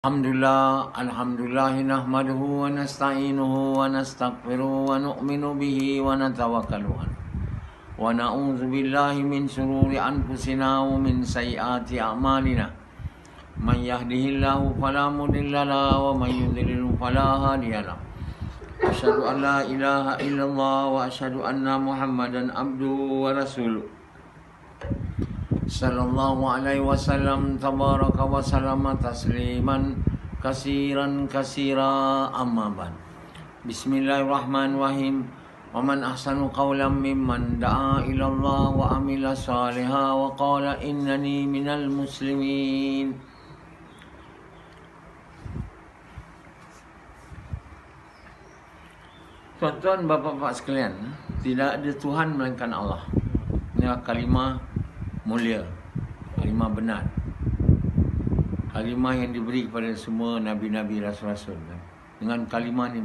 Alhamdulillah nahmaduhu wa nasta'inuhu wa nastaghfiruhu wa nu'minu bihi wa natawakkalu alayhi wa na'udzu billahi min shururi anfusina wa min sayyiati a'malina. Man yahdihillahu fala mudilla lahu wa man yudlil fala hadiya lahu. Asyhadu an la ilaha illallah wa asyhadu anna Muhammadan abduhu wa rasuluh. Sallallahu alaihi wasallam tabaraka wa salama tasliman kasiran kasira amma ba'd. Bismillahirrahmanirrahim. Wa man ahsanu qawlan mimman da'a ila Allah wa amila salihan wa qala innani minal muslimin. Tuan-tuan, bapa-bapa sekalian, tidak ada Tuhan melainkan Allah. Inilah kalimah mulia, kalimah benar, kalimah yang diberi kepada semua Nabi-Nabi Rasul-Rasul. Dengan kalimah ni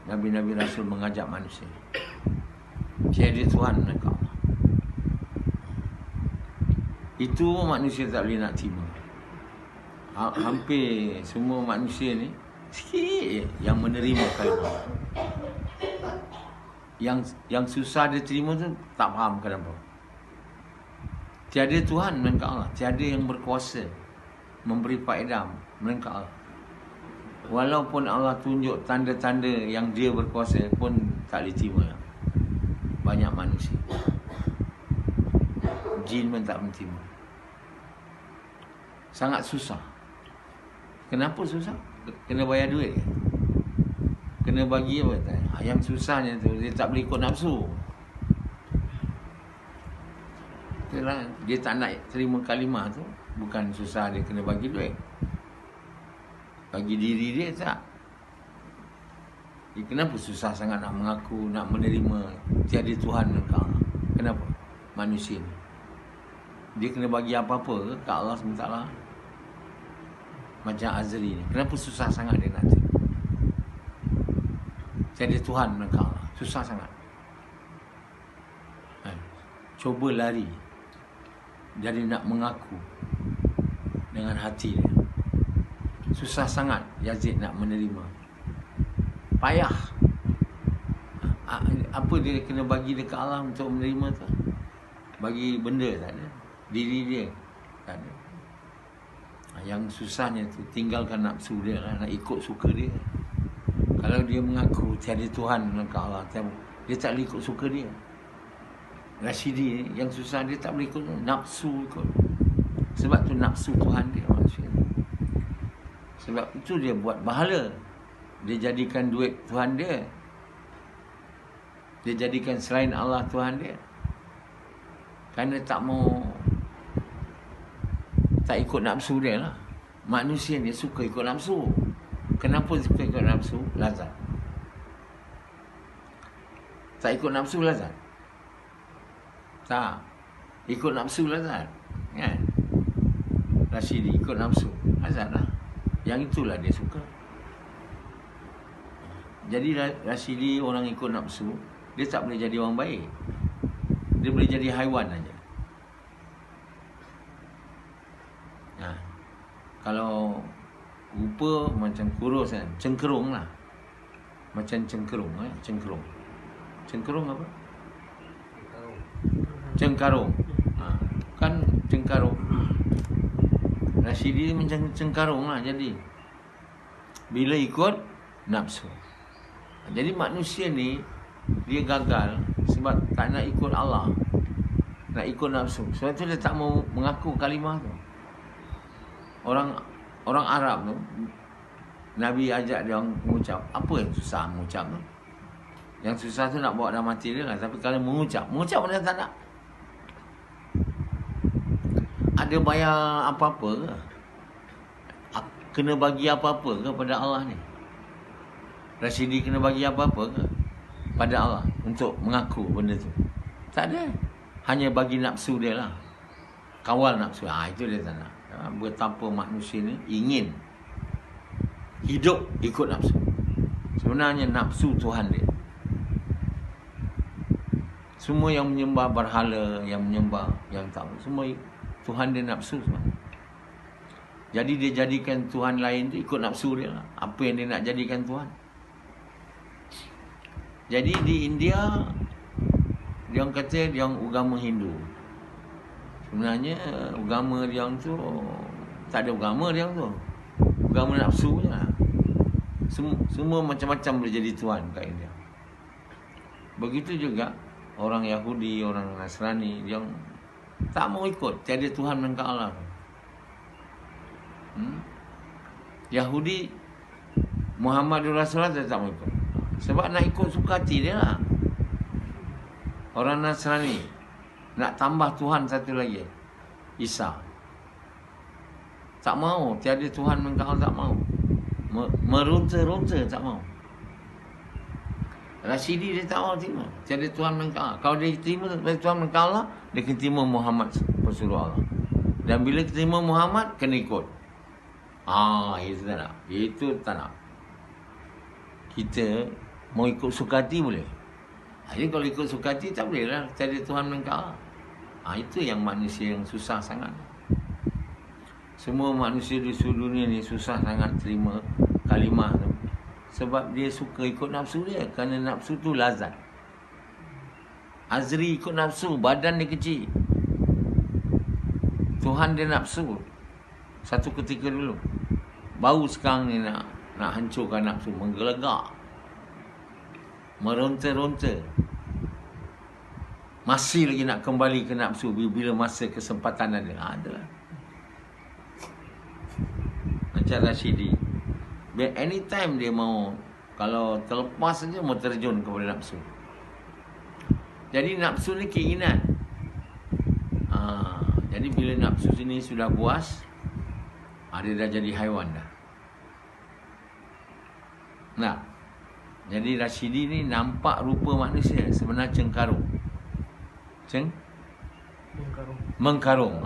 Nabi-Nabi Rasul mengajak manusia tiada Tuhan melainkan Allah. Itu manusia tak boleh nak terima. Hampir semua manusia ni sikit yang menerima kalimah. Yang susah dia terima tu tak faham kenapa. Tiada Tuhan melainkan Allah. Tiada yang berkuasa memberi faedah melainkan Allah. Walaupun Allah tunjuk tanda-tanda yang dia berkuasa pun tak diterima. Banyak manusia, jin pun tak menerima. Sangat susah. Kenapa susah? Kena bayar duit, kena bagi apa? Yang susahnya tu dia tak boleh ikut nafsu. Itulah, dia tak nak terima kalimah tu. Bukan susah dia kena bagi duit, bagi diri dia tak. Kenapa susah sangat nak mengaku, nak menerima tiada Tuhan melainkan Allah? Kenapa? Manusia ni dia kena bagi apa-apa ke Allah SWT. Macam Azri ni, kenapa susah sangat dia nak terima tiada Tuhan melainkan Allah? Susah sangat. Cuba lari dari nak mengaku dengan hati dia. Susah sangat Yazid nak menerima. Payah. Apa dia kena bagi dekat Allah untuk menerima tu? Bagi benda tak ada. Diri dia tak ada. Yang susahnya tu tinggalkan nafsu dia lah, nak ikut suka dia. Kalau dia mengaku tiada Tuhan melainkan Allah, dia tak boleh ikut suka dia. Rashidi yang susah, dia tak boleh ikut nafsu ikut. Sebab tu nafsu Tuhan dia manusia. Sebab itu dia buat bahala. Dia jadikan duit Tuhan dia. Dia jadikan selain Allah Tuhan dia. Kerana tak mau, tak ikut nafsu dia lah. Manusia ni suka ikut nafsu. Kenapa suka ikut nafsu? Lazat. Tak ikut nafsu lazat? Tak. Ikut nafsu lazat, kan? Rashidi ikut nafsu lazat lah. Yang itulah dia suka. Jadi Rashidi orang ikut nafsu, dia tak boleh jadi orang baik. Dia boleh jadi haiwan aja. Kalau rupa macam kurus kan, cengkerung lah. Macam cengkerung, cengkerung. Cengkerung apa? Cengkarung. Kan cengkarung. Rashidi macam cengkarung lah jadi. Bila ikut nafsu. Jadi manusia ni dia gagal sebab tak nak ikut Allah, nak ikut nafsu. Sebab tu dia tak mau mengaku kalimah tu. Orang Arab tu, Nabi ajak dia mengucap. Apa yang susah mengucap tu? Yang susah tu nak bawa dalam hati dia lah. Tapi kalau mengucap mana tak nak. Ada bayar apa-apa ke? Kena bagi apa-apa ke pada Allah ni? Rashidi kena bagi apa-apa ke pada Allah untuk mengaku benda tu? Tak ada. Hanya bagi nafsu dia lah. Kawal nafsu. Itu dia tak nak. Betapa manusia ni ingin hidup ikut nafsu. Sebenarnya nafsu Tuhan dia. Semua yang menyembah berhala, yang menyembah, yang tahu, semua Tuhan dia nafsu semua. Jadi dia jadikan Tuhan lain tu ikut nafsu dia lah. Apa yang dia nak jadikan Tuhan. Jadi di India, dia orang kata dia orang agama Hindu. Sebenarnya agama dia orang tu tak ada agama dia orang tu. Agama nafsu je lah. Semua macam-macam boleh jadi Tuhan kat India. Begitu juga orang Yahudi, orang Nasrani, dia orang tak mau ikut. Tiada Tuhan melainkan Allah. Yahudi, Muhammad Rasulullah tak mau ikut. Sebab nak ikut suka hati dia lah. Orang Nasrani nak tambah Tuhan satu lagi, Isa. Tak mau, tiada Tuhan melainkan Allah, tak mau. Meronta-ronta tak mau. Rashidi dia tak mau terima, tiada Tuhan melainkan Allah. Kalau dia terima Tuhan melainkan Allah, dia kena terima Muhammad pesuruh Allah. Dan bila terima Muhammad, kena ikut. Itu tak nak. Itu tak nak. Kita mau ikut suka hati boleh. Jadi kalau ikut suka hati tak boleh lah. Tiada Tuhan melainkan Allah. Itu yang manusia yang susah sangat. Semua manusia di seluruh dunia ni susah sangat terima kalimah tu. Sebab dia suka ikut nafsu dia. Kerana nafsu tu lazat. Azri ikut nafsu, badan dia kecil. Tuhan dia nafsu. Satu ketika dulu. Baru sekarang ni nak hancurkan nafsu. Menggelegak. Meronta-ronta. Masih lagi nak kembali ke nafsu bila masa kesempatan ada. Adalah. Macam Rashidi. Anytime dia mau, kalau terlepas saja mau terjun kepada nafsu. Jadi nafsu ni keinginan. Jadi bila nafsu sini sudah puas, dia dah jadi haiwan dah. Nah, jadi Rashidi ni nampak rupa manusia, sebenarnya cengkarung. Mengkarung.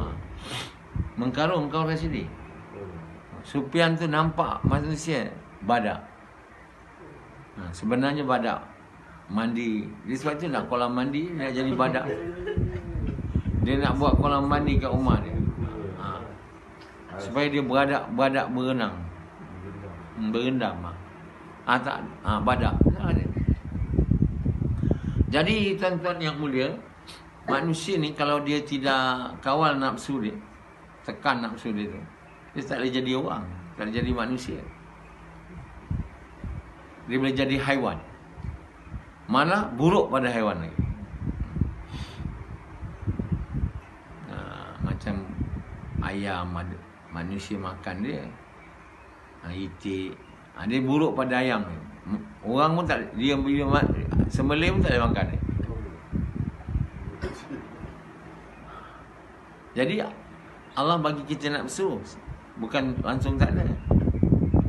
Mengkarung kau Rashidi. Sufyan tu nampak manusia badak. Sebenarnya badak. Mandi. Dia sebab tu nak kolam mandi, dia nak jadi badak. Dia nak buat kolam mandi kat rumah dia. Supaya dia badak berenang. Berendam. Badak. Jadi tuan-tuan yang mulia, manusia ni kalau dia tidak kawal nafsu dia, tekan nafsu dia tu, dia tak boleh jadi orang, tak boleh jadi manusia. Dia boleh jadi haiwan. Malah buruk pada haiwan lagi. Macam ayam, manusia makan dia, itik, dia buruk pada ayam. Orang pun tak, dia bila sembelih pun tak boleh makan dia. Jadi Allah bagi kita nafsu, bukan langsung tak ada.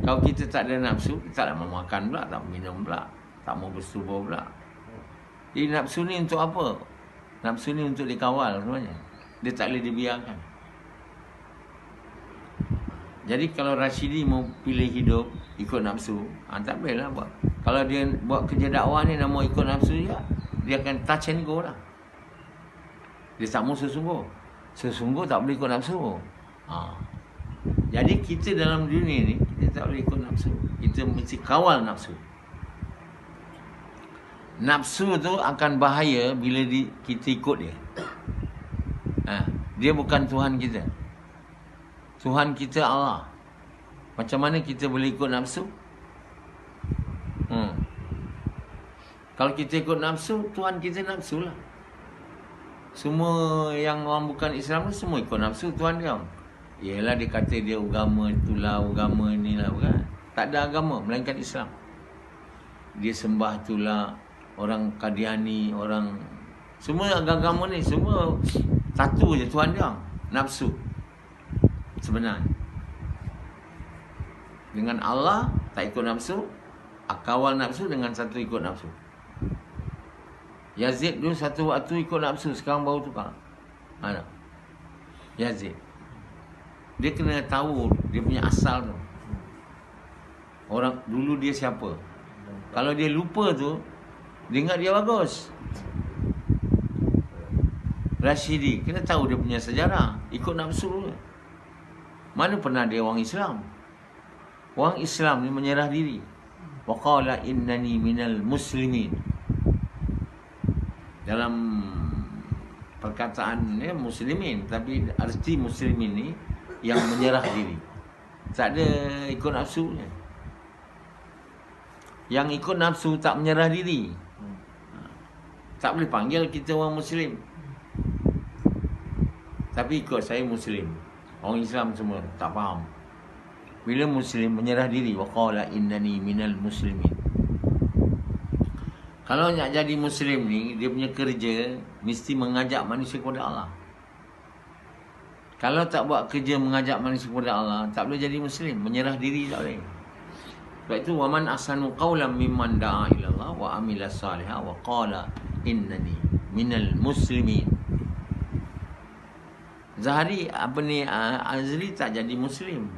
Kalau kita tak ada nafsu, kita tak mau makan pula, tak mau minum pula, tak mau bersubuh pula. Jadi nafsu ni untuk apa? Nafsu ni untuk dikawal sebenarnya. Dia tak boleh dibiarkan. Jadi kalau Rashidi mau pilih hidup ikut nafsu, tak boleh lah buat. Kalau dia buat kerja dakwah ni nak mau ikut nafsu dia akan touch and go lah. Dia tak mau sesungguh. Sesungguh tak boleh ikut nafsu. Jadi kita dalam dunia ni, kita tak boleh ikut nafsu. Kita mesti kawal nafsu. Nafsu tu akan bahaya bila kita ikut dia. Dia bukan Tuhan kita. Tuhan kita Allah. Macam mana kita boleh ikut nafsu? Kalau kita ikut nafsu, Tuhan kita nafsu lah. Semua yang orang bukan Islam tu semua ikut nafsu Tuhan dia. Yelah dia kata dia agama itulah, agama inilah, bukan? Tak ada agama melainkan Islam. Dia sembah itulah, orang Qadiani, orang semua agama ni semua satu je Tuhan dia, nafsu. Sebenarnya dengan Allah tak ikut nafsu, kawal nafsu dengan satu ikut nafsu. Yazid dulu satu waktu ikut nafsu, sekarang baru tukar. Yazid, dia kena tahu dia punya asal tu. Orang dulu dia siapa. Kalau dia lupa tu, dia ingat dia bagus. Rashidi kena tahu dia punya sejarah, ikut nafsu tu. Mana pernah dia orang Islam? Orang Islam ni menyerah diri. Wa qala innani minal muslimin. Dalam perkataan ya, muslimin, tapi arti muslimin ni yang menyerah diri. Tak ada ikut nafsunya. Yang ikut nafsu tak menyerah diri. Tak boleh panggil kita orang Muslim. Tapi ikut saya Muslim. Orang Islam semua tak faham. Bila Muslim menyerah diri, wa qala innani minal muslimin. Kalau nak jadi Muslim ni, dia punya kerja mesti mengajak manusia kepada Allah. Kalau tak buat kerja mengajak manusia kepada Allah, tak boleh jadi Muslim. Menyerah diri tak boleh. Sebab itu waman ahsanu qawlan mimman da'a ila Allah wa amila salihah wa qala innani minal muslimin. Zahari Azri tak jadi Muslim.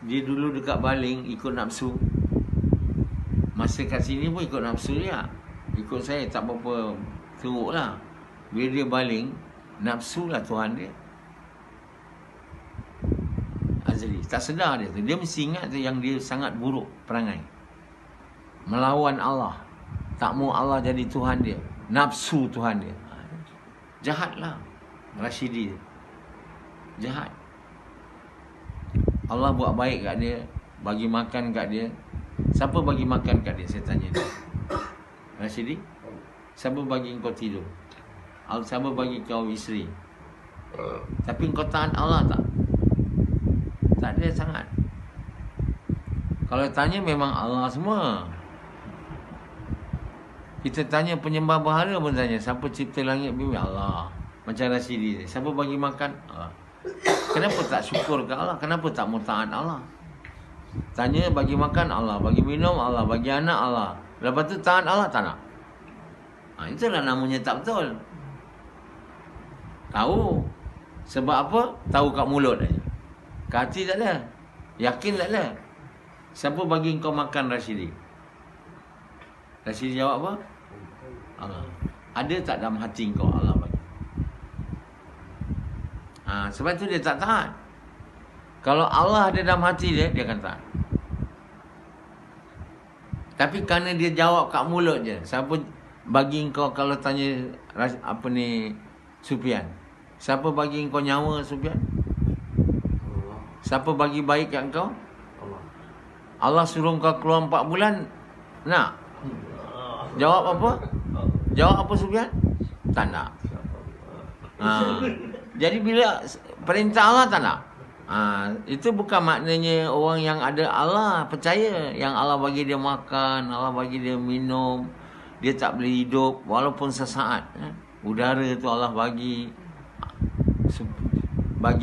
Dia dulu dekat baling ikut nafsu. Masa kat sini pun ikut nafsu dia. Ikut saya tak berapa teruk lah. Bila dia baling, nafsu lah Tuhan dia. Azri tak sedar dia tu. Dia mesti ingat tu yang dia sangat buruk perangai. Melawan Allah. Tak mau Allah jadi Tuhan dia. Nafsu Tuhan dia. Jahatlah Rashidi. Jahat. Allah buat baik kat dia, bagi makan kat dia. Siapa bagi makan kat dia? Saya tanya dia. Rashidi, siapa bagi kau tidur? Siapa bagi kau isteri? Tapi kau tahan Allah tak? Tak ada sangat. Kalau tanya memang Allah semua. Kita tanya penyembah berhala pun tanya, siapa cipta langit bumi? Allah. Macam Rashidi, siapa bagi makan? Allah. Kenapa tak syukur ke Allah? Kenapa tak mau taat Allah? Tanya bagi makan Allah, bagi minum Allah, bagi anak Allah. Lepas tu taat Allah tak nak. Itulah namanya tak betul. Tahu. Sebab apa? Tahu kat mulut aja. Kat hati tak ada. Yakin tak ada. Siapa bagi kau makan Rashidi? Rashidi jawab apa? Allah. Ada tak dalam hati kau Allah bagi? Sebab tu dia tak taat. Kalau Allah ada dalam hati dia, dia akan taat. Tapi kerana dia jawab kat mulut je. Siapa bagi kau kalau tanya Sufian? Siapa bagi kau nyawa Sufian? Allah. Siapa bagi baik kat kau? Allah. Allah suruh kau keluar 4 bulan. Nak? Jawab apa? Jawab apa Sufian? Tak nak. Jadi bila perintah Allah tak nak. Itu bukan maknanya orang yang ada Allah percaya yang Allah bagi dia makan, Allah bagi dia minum, dia tak boleh hidup walaupun sesaat. Udara tu Allah bagi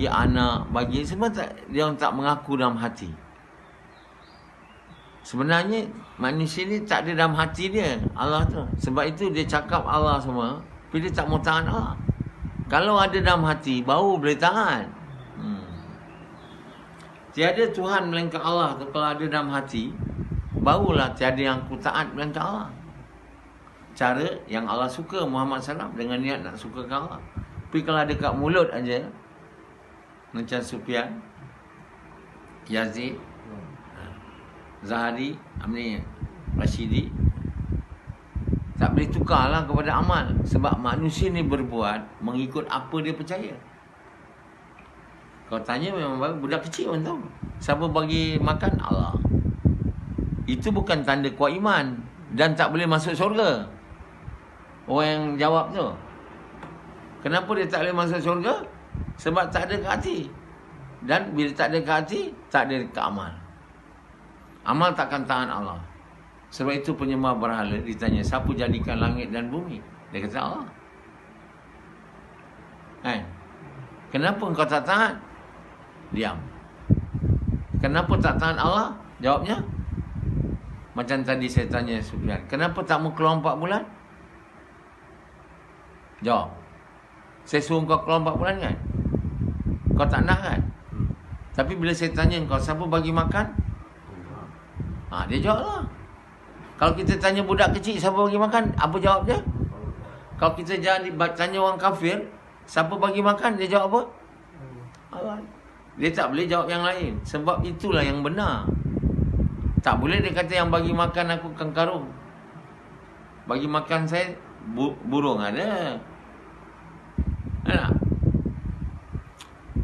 anak, bagi semua dia orang tak mengaku dalam hati. Sebenarnya manusia ni tak ada dalam hati dia Allah tu. Sebab itu dia cakap Allah semua, tapi dia tak mau tahan Allah. Kalau ada dalam hati, baru boleh tahan. Tiada Tuhan melainkan Allah tu. Kalau ada dalam hati, barulah tiada yang ku taat melainkan Allah. Cara yang Allah suka Muhammad SAW dengan niat nak suka ke Allah. Tapi kalau ada kat mulut aja, macam Sufian, Yazid, Zahari, Rashidi, tak boleh tukarlah kepada amal. Sebab manusia ni berbuat mengikut apa dia percaya. Kau tanya memang budak kecil pun tahu. Siapa bagi makan? Allah. Itu bukan tanda kuat iman. Dan tak boleh masuk syurga. Orang yang jawab tu. Kenapa dia tak boleh masuk syurga? Sebab tak ada ke hati. Dan bila tak ada ke hati, tak ada ke amal. Amal takkan tahan Allah. Sebab itu penyembah berhala ditanya, siapa jadikan langit dan bumi? Dia kata Allah. Kenapa engkau tak tahan? Diam. Kenapa tak tahan Allah? Jawabnya, macam tadi saya tanya Sufyan, kenapa tak mau keluar 4 bulan? Jawab, saya suruh kau keluar 4 bulan kan? Kau tak nak kan? Tapi bila saya tanya kau, siapa bagi makan? Dia jawab lah. Kalau kita tanya budak kecil, siapa bagi makan? Apa jawab dia? Kalau kita tanya orang kafir, siapa bagi makan? Dia jawab apa? Allah. Dia tak boleh jawab yang lain. Sebab itulah yang benar. Tak boleh dia kata yang bagi makan aku ikan karung. Bagi makan saya burung ada. Ada.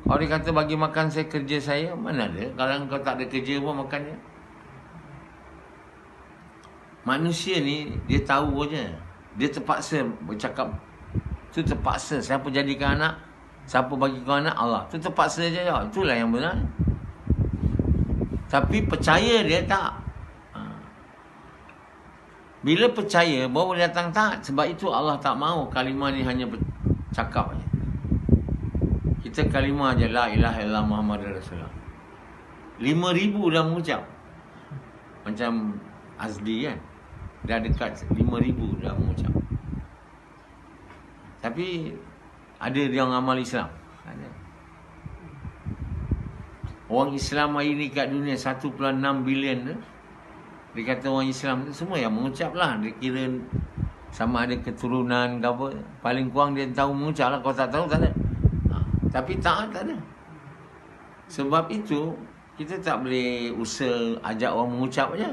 Kalau dia kata bagi makan saya kerja saya, mana ada? Kalau kau tak ada kerja pun makannya. Manusia ni dia tahu je. Dia terpaksa bercakap. Tu terpaksa. Siapa jadikan anak? Siapa bagi kau anak? Allah. Tu terpaksa je. Itulah yang benar. Tapi percaya dia tak. Bila percaya baru datang taat. Sebab itu Allah tak mahu kalimah ni hanya cakap je. Kita kalimah je la ilaha illallah Muhammadur Rasulullah. 5,000 dah mengucap. Macam Azli kan. Dah dekat 5,000 dah mengucap. Tapi ada yang amal Islam. Ada. Orang Islam hari ni kat dunia 1.6 bilion tu. Dia kata orang Islam tu semua yang mengucap lah. Dia kira sama ada keturunan ke apa. Paling kurang dia tahu mengucap lah. Kalau tak tahu tak ada. Tapi taat tak ada. Sebab itu kita tak boleh usaha ajak orang mengucap je.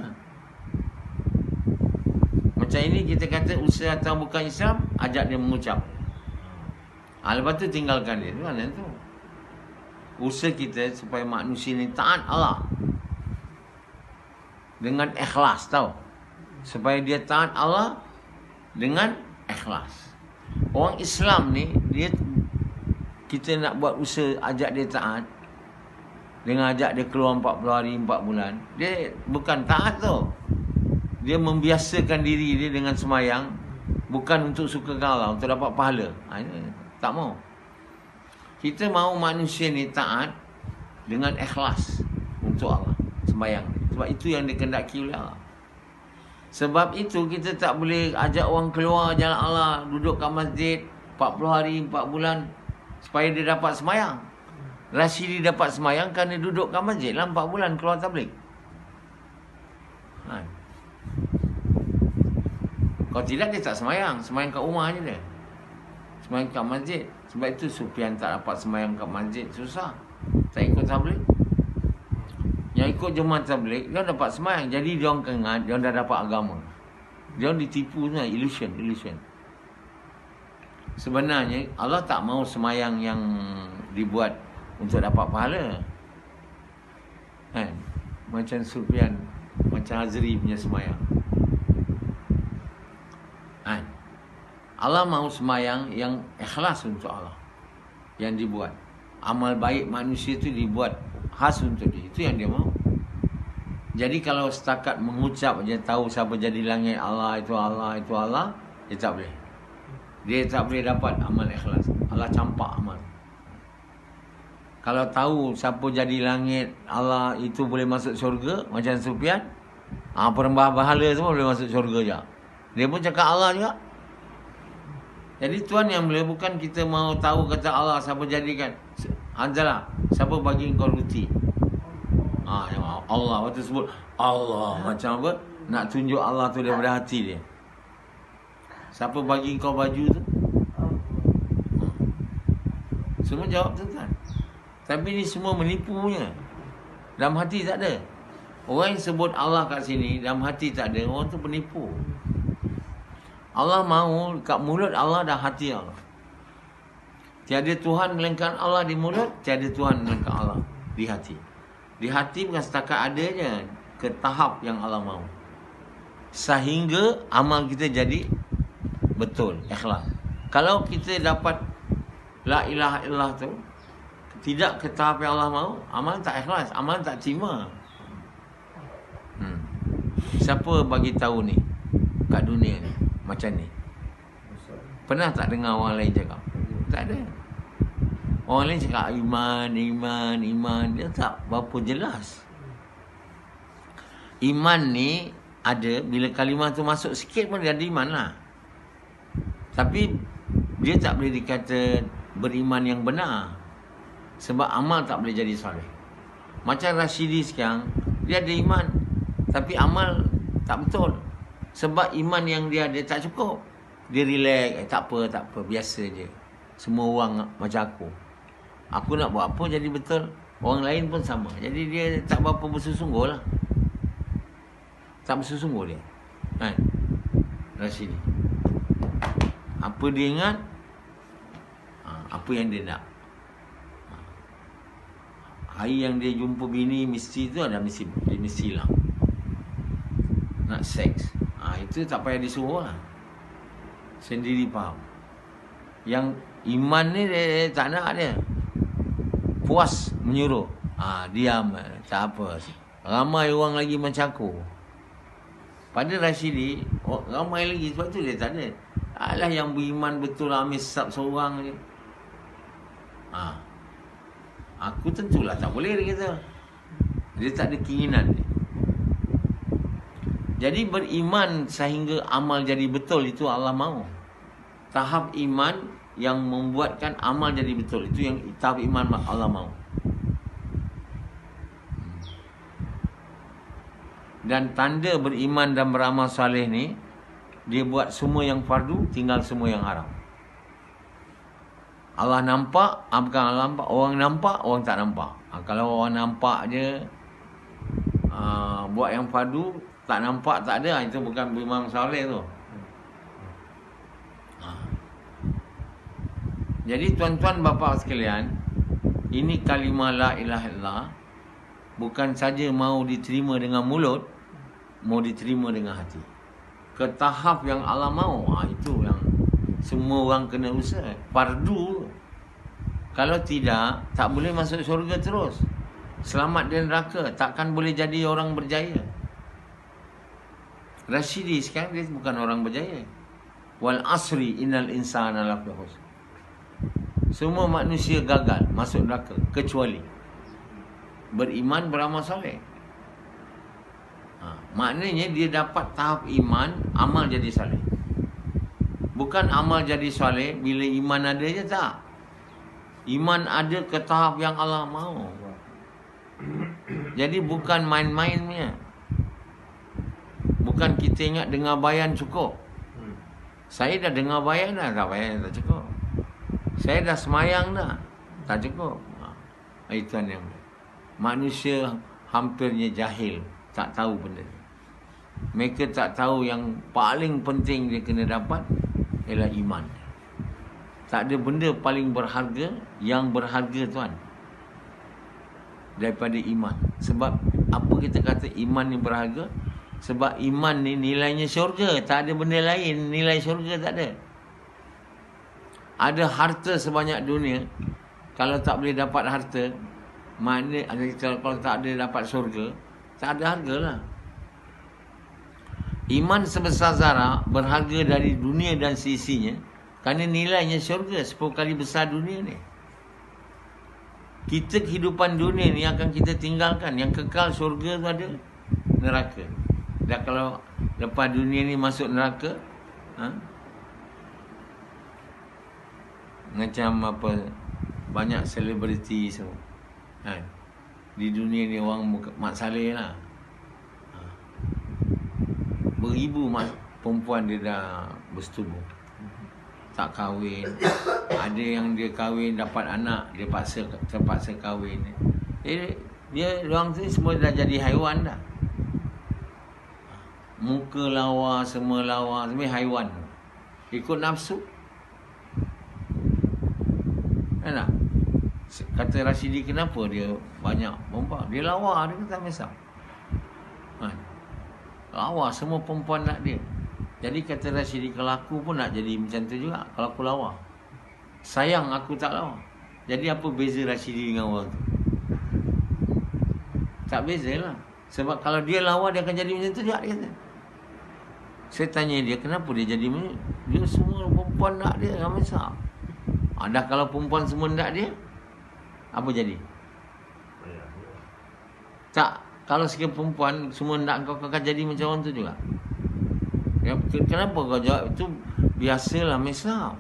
Macam ini kita kata usaha atau bukan Islam, ajak dia mengucap. Lepas tu tinggalkan dia. Tu mana tu? Usaha kita supaya manusia ni taat Allah dengan ikhlas, tahu? Supaya dia taat Allah dengan ikhlas. Orang Islam ni kita nak buat usaha ajak dia taat dengan ajak dia keluar 40 hari 4 bulan. Dia bukan taat tu. Dia membiasakan diri dia dengan semayang bukan untuk suka Allah, untuk dapat pahala. Tak mau. Kita mahu manusia ni taat dengan ikhlas untuk Allah sembahyang. Sebab itu yang dikehendaki oleh Allah. Sebab itu kita tak boleh ajak orang keluar jalan Allah, duduk kat masjid 40 hari 4 bulan supaya dia dapat sembahyang. Rasyidi dapat sembahyang kerana duduk kat masjid lah 4 bulan keluar tabligh. Kalau tidak dia tak sembahyang, sembahyang kat rumah je dia. Sembahyang kat masjid. Sebab itu Sufyan tak dapat sembahyang kat masjid, susah. Tak ikut tabligh. Yang ikut jemaah tabligh, dia dapat sembahyang. Jadi dia orang kengat, dia orang dah dapat agama. Dia orang ditipu sebenarnya, illusion. Sebenarnya Allah tak mahu sembahyang yang dibuat untuk dapat pahala. Kan? Macam Sufyan, macam Azri punya sembahyang. Kan? Allah mahu sembahyang yang ikhlas untuk Allah. Yang dibuat. Amal baik manusia itu dibuat khas untuk dia. Itu yang dia mahu. Jadi kalau setakat mengucap je tahu siapa jadi langit Allah, itu Allah, itu Allah, dia tak boleh. Dia tak boleh dapat amal ikhlas. Allah campak amal. Kalau tahu siapa jadi langit Allah itu boleh masuk syurga, macam Sufyan, perembah bahala semua boleh masuk syurga je. Dia pun cakap Allah juga. Jadi Tuhan yang boleh, bukan kita mau tahu kata Allah siapa jadikan. Hanzalah, siapa bagi kau roti? Yang Allah. Waktu sebut Allah macam apa? Nak tunjuk Allah tu daripada hati dia. Siapa bagi kau baju tu? Semua jawab tu kan. Tapi ni semua menipunya. Dalam hati tak ada. Orang yang sebut Allah kat sini, dalam hati tak ada, orang tu penipu. Allah mahu kat mulut Allah dan hati Allah. Tiada Tuhan melainkan Allah di mulut, tiada Tuhan melainkan Allah di hati. Di hati bukan setakat adanya, ke tahap yang Allah mahu. Sehingga amal kita jadi betul, ikhlas. Kalau kita dapat la ilaha illallah tu, tidak ke tahap yang Allah mahu, amal tak ikhlas, amal tak terima. Siapa bagi tahu ni kat dunia ni macam ni? Pernah tak dengar orang lain cakap? Tak ada. Orang lain cakap iman. Dia tak berapa jelas. Iman ni ada, bila kalimah tu masuk sikit pun dia ada iman lah. Tapi dia tak boleh dikata beriman yang benar. Sebab amal tak boleh jadi soleh. Macam Rasyidi sekarang, dia ada iman, tapi amal tak betul. Sebab iman yang dia ada tak cukup. Dia relax, tak apa, biasa je. Semua orang macam aku. Aku nak buat apa jadi betul. Orang lain pun sama. Jadi dia tak berapa bersungguh lah. Tak bersungguh dia. Kan? Rashidi. Apa dia ingat? Apa yang dia nak. Hari yang dia jumpa bini mesti tu ada mesti dia mesti hilang. Nak seks. Itu tak payah disuruh lah. Sendiri faham. Yang iman ni dia tak nak dia. Puas menyuruh. Diam. Tak apa. Ramai orang lagi mencakur. Pada Rashidi, ramai lagi. Sebab tu dia tak ada. Alah yang beriman betul ambil sesat seorang je. Aku tentulah tak boleh dia kata. Dia tak ada keinginan dia. Jadi beriman sehingga amal jadi betul itu Allah mahu. Tahap iman yang membuatkan amal jadi betul itu yang tahap iman Allah mahu. Dan tanda beriman dan beramal soleh ni, dia buat semua yang fardu, tinggal semua yang haram. Allah nampak, bukan Allah nampak, orang nampak, orang tak nampak. Kalau orang nampak je buat yang fardu, tak nampak, tak ada, itu bukan beriman soleh tu. Jadi tuan-tuan bapa sekalian, ini kalimah la ilaha illallah bukan saja mau diterima dengan mulut, mau diterima dengan hati. Ke tahap yang Allah mahu, itu yang semua orang kena usaha. Fardu. Kalau tidak, tak boleh masuk syurga terus. Selamat dari neraka, takkan boleh jadi orang berjaya. Rashidi sekarang dia bukan orang berjaya. Wal asri innal insana lafi khusr. Semua manusia gagal masuk neraka kecuali beriman, beramal soleh. Maknanya dia dapat tahap iman, amal jadi soleh. Bukan amal jadi soleh bila iman ada je, tak. Iman ada ke tahap yang Allah mahu. Jadi bukan main-mainnya. Bukan kita ingat dengar bayan cukup. Saya dah dengar bayan dah, tak bayan tak cukup. Saya dah semayang dah, tak cukup. Itu yang manusia hampirnya jahil, tak tahu benda. Mereka tak tahu yang paling penting dia kena dapat ialah iman. Tak ada benda paling berharga yang berharga tuan daripada iman. Sebab apa kita kata iman ni berharga? Sebab iman ni nilainya syurga. Tak ada benda lain nilai syurga, tak ada. Ada harta sebanyak dunia, kalau tak boleh dapat harta, mana kalau tak ada dapat syurga, tak ada harga lah. Iman sebesar zarah berharga dari dunia dan sisinya, kerana nilainya syurga 10 kali besar dunia ni. Kita kehidupan dunia ni akan kita tinggalkan. Yang kekal syurga tu ada, neraka. Dan kalau lepas dunia ni masuk neraka, macam apa, banyak selebriti semua. Di dunia ni orang mak saleh lah. Beribu perempuan dia dah bersetubuh, tak kahwin. Ada yang dia kahwin dapat anak, dia terpaksa kahwin. Dia orang tu semua dah jadi haiwan dah. Muka lawa, semua lawa, semua haiwan. Ikut nafsu. Kan tak? Kata Rashidi, kenapa dia banyak perempuan? Dia lawa, dia tak misal. Lawa, semua perempuan nak dia. Jadi kata Rashidi, kalau aku pun nak jadi macam tu juga. Kalau aku lawa, sayang aku tak lawa. Jadi apa beza Rashidi dengan orang tu? Tak beza lah. Sebab kalau dia lawa, dia akan jadi macam tu juga, dia kata. Saya tanya dia, kenapa dia jadi macam tu? Dia semua perempuan nak dia, tak misal. Dah kalau perempuan semua nak dia, apa jadi? Tak, kalau sikit perempuan semua nak kau akan jadi macam orang tu juga. Kenapa kau jawab itu? Biasalah misal.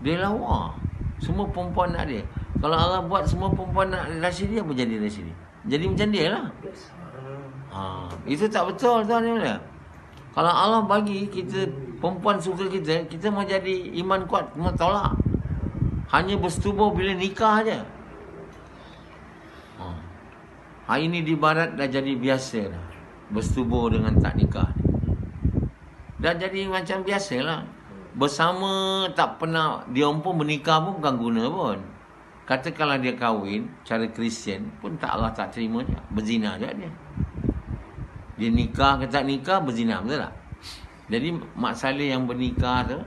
Dia lawa, semua perempuan nak dia. Kalau Allah buat semua perempuan nak Rashidi, apa jadi Rashidi? Jadi macam dia lah. Itu tak betul tuan dia. Kalau Allah bagi kita perempuan suka kita, kita mau jadi iman kuat, mau tolak. Hanya bersetubuh bila nikah je. Hari ni di barat dah jadi biasa dah. Bersetubuh dengan tak nikah. Dah jadi macam biasalah. Bersama tak pernah, dia pun menikah pun bukan guna pun. Katakanlah dia kahwin cara Kristian pun tak, Allah tak terima dia. Berzina juga dia. Dia nikah ke tak nikah, berzina, betul tak? Jadi Mak Saleh yang bernikah tu,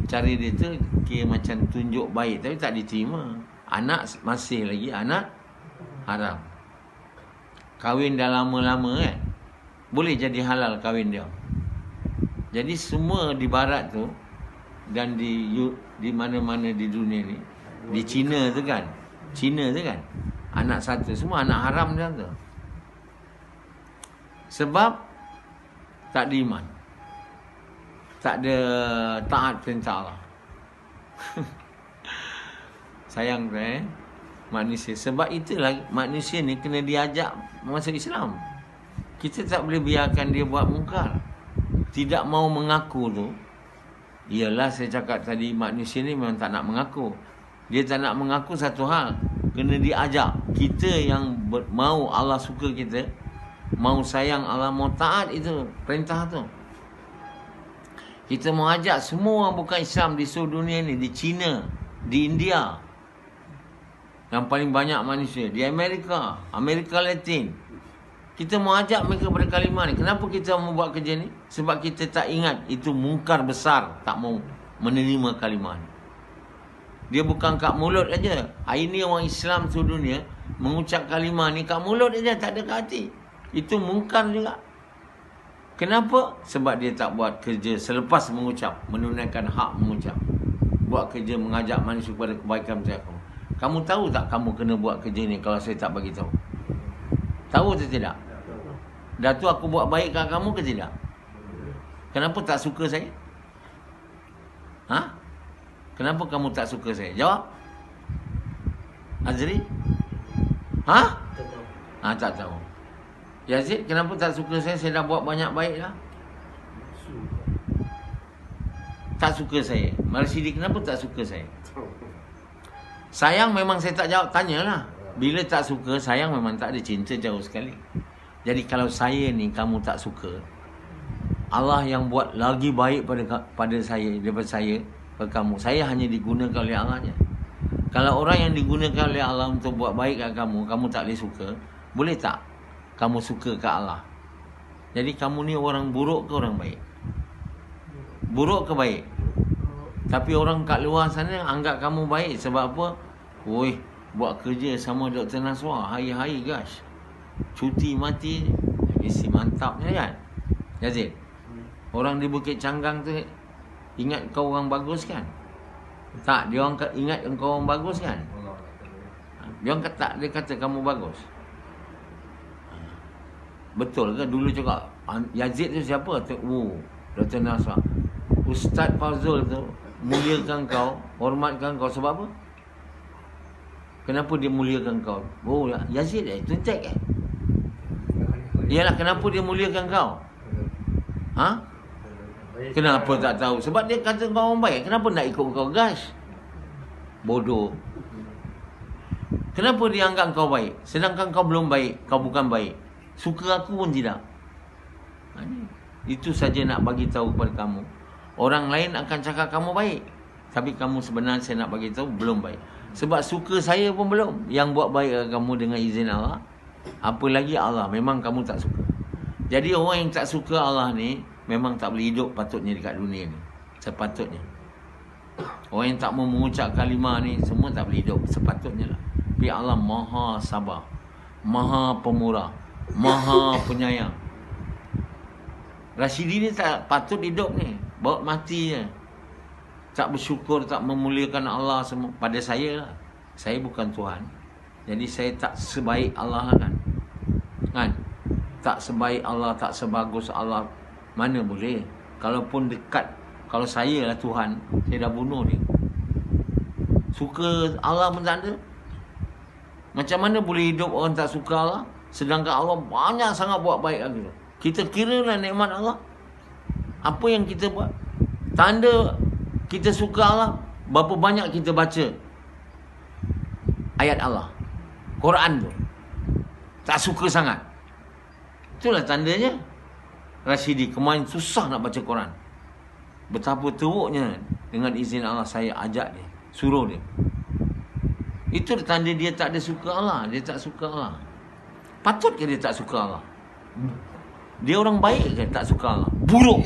cara dia tu kira macam tunjuk baik tapi tak diterima. Anak masih lagi anak haram. Kahwin dah lama-lama kan, boleh jadi halal kahwin dia. Jadi semua di barat tu dan di mana-mana di dunia ni, di China tu kan, anak satu semua anak haram dia tu. Sebab tak ada iman, tak ada taat perintah Allah. Sayang manusia. Sebab itulah manusia ni kena diajak masuk Islam. Kita tak boleh biarkan dia buat mungkar. Tidak mau mengaku tu, ialah saya cakap tadi, manusia ni memang tak nak mengaku. Dia tak nak mengaku satu hal, kena diajak. Kita yang mau Allah suka kita, mau sayang Allah, mau taat itu perintah tu. Kita mau ajak semua orang bukan Islam di seluruh dunia ni, di China, di India, yang paling banyak manusia, di Amerika Latin. Kita mau ajak mereka pada kalimah ni. Kenapa kita mau buat kerja ni? Sebab kita tak ingat itu mungkar besar, tak mau menerima kalimah ni. Dia bukan kat mulut aja. Hari ni orang Islam seluruh dunia mengucap kalimah ni kat mulut aja, tak ada kat hati. Itu mungkar juga. Kenapa? Sebab dia tak buat kerja selepas mengucap, menunaikan hak mengucap. Buat kerja mengajak manusia kepada kebaikan percaya kamu. Kamu tahu tak kamu kena buat kerja ni kalau saya tak bagi tahu? Tahu atau tidak? Dah tu aku buat baik kat kamu ke tidak? Kenapa tak suka saya? Ha? Kenapa kamu tak suka saya? Jawab. Azri? Ha? Tak tahu. Yazid, kenapa tak suka saya? Saya dah buat banyak baik dah. Tak suka saya. Marsidi, kenapa tak suka saya? Sayang memang saya tak jawab, tanyalah. Bila tak suka, sayang memang tak ada, cinta jauh sekali. Jadi kalau saya ni kamu tak suka, Allah yang buat lagi baik pada saya daripada saya ke kamu. Saya hanya digunakan oleh Allah je. Kalau orang yang digunakan oleh Allah untuk buat baik kat kamu, kamu tak boleh suka, boleh tak kamu suka kat Allah? Jadi kamu ni orang buruk ke orang baik? Buruk ke baik? Tapi orang kat luar sana anggap kamu baik. Sebab apa? Woi, buat kerja sama Dr. Naswar, hari-hari gosh, cuti mati, mesti mantapnya kan? Yazid, orang di Bukit Canggang tu ingat kau orang bagus kan? Tak, dia orang ingat kau orang bagus kan? Dia orang kata, dia kata kamu bagus. Betul ke dulu juga Yazid tu siapa? Dr. Naswar. Ustaz Fazul tu muliakan kau, hormatkan kau sebab apa? Kenapa dia muliakan kau? Yazid tuntek Yalah, kenapa dia muliakan kau? Ha? Kenapa tak tahu? Sebab dia kata kau orang baik. Kenapa nak ikut kau gas? Bodoh. Kenapa dia anggap kau baik? Sedangkan kau belum baik, kau bukan baik. Suka aku pun tidak. Itu saja nak bagi tahu kepada kamu. Orang lain akan cakap kamu baik, tapi kamu sebenarnya saya nak bagi tahu belum baik. Sebab suka saya pun belum. Yang buat baik kamu dengan izin Allah, apa lagi Allah, memang kamu tak suka. Jadi orang yang tak suka Allah ni memang tak boleh hidup patutnya dekat dunia ni. Sepatutnya. Orang yang tak mau mengucap kalimah ni semua tak boleh hidup sepatutnya lah. Tapi Allah Maha Sabar, Maha Pemurah, Maha Penyayang. Rashidi ni tak patut hidup ni, bawa mati je. Tak bersyukur, tak memuliakan Allah semua. Pada saya lah, saya bukan Tuhan, jadi saya tak sebaik Allah lah kan? Tak sebaik Allah, tak sebagus Allah. Mana boleh? Kalaupun dekat, kalau saya lah Tuhan, saya dah bunuh dia. Suka Allah pun tak ada. Macam mana boleh hidup orang tak suka Allah, sedangkan Allah banyak sangat buat baik lagi. Kita kira lah nikmat Allah. Apa yang kita buat? Tanda kita suka Allah, berapa banyak kita baca ayat Allah, Quran tu. Tak suka sangat. Itulah tandanya Rashidi kemarin susah nak baca Quran. Betapa teruknya, dengan izin Allah saya ajak dia, suruh dia. Itu tanda dia tak ada suka Allah. Dia tak suka Allah. Patut ke dia tak suka Allah? Dia orang baik ke tak suka Allah? Buruk.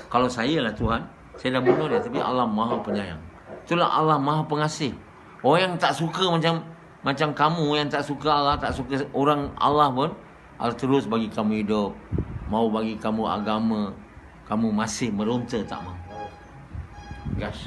Kalau saya lah Tuhan, saya dah bunuh dia. Tapi Allah Maha Penyayang. Itulah Allah Maha Pengasih. Orang yang tak suka macam kamu yang tak suka Allah, tak suka orang Allah pun, Allah terus bagi kamu hidup, mau bagi kamu agama, kamu masih meronta tak mahu. Gas.